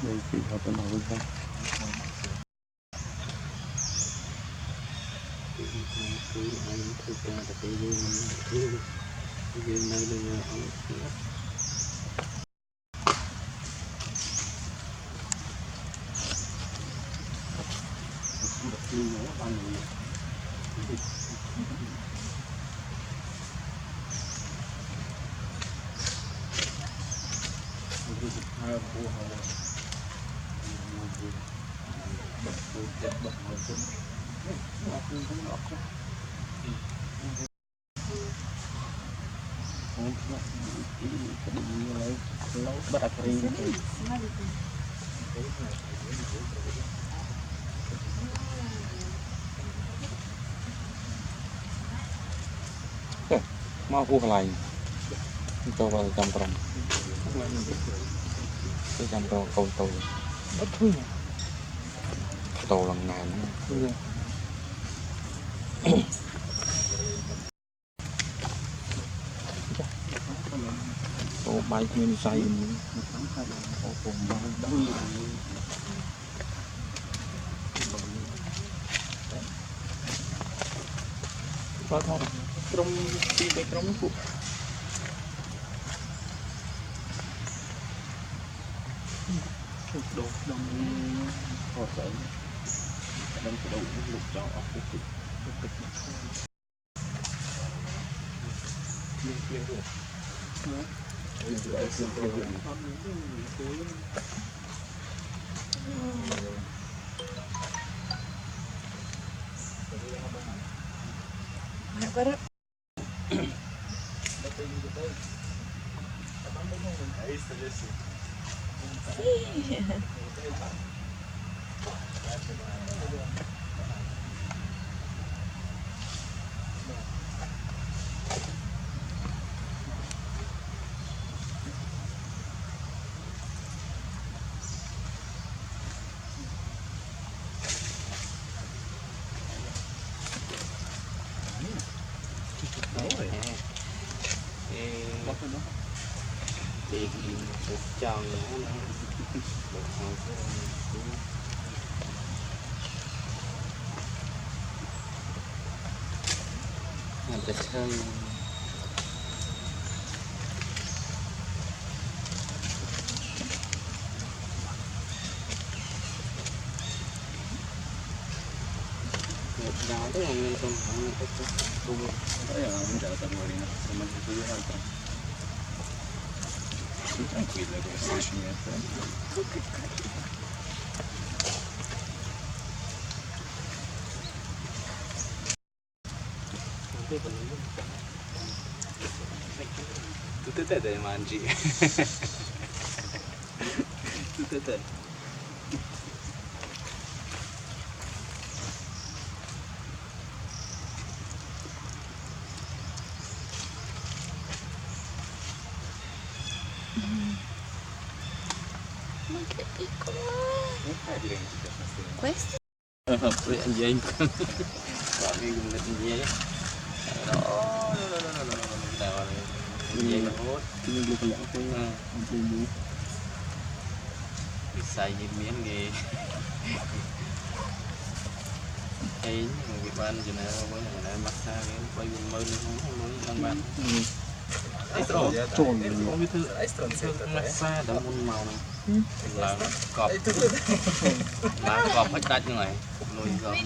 đây chỉ có tôi nói với anh bắt đầu đi mau khu lại cho vào trong trong cái trong trong câu tôi bất thôi tàu lần này tổ bay nguyên say có thôi trong đi cái trong phụ đồ đồng hồ sợi đồng cái đầu lục cho ở khu vực thì một tròn nữa một hộp làm cho thơm một đó tức là nguyên con hỏng nó có cung đấy là mình chờ tầm người đi nữa mình sẽ giữ hơn tranquilla questa scenetta tutte te le mangi tutte te Ma che piccola! Questo? Anjing. Lagi guna anjing. Anjing hốt. Ini lu kelak aku. Anjing. Bisa miếng gì. Thấy người bạn cho nên với này massage cái quay mơn không đang bán. Trộn không biết thứ massage đã muôn màu này là cọp hết đắt như này nuôi rồi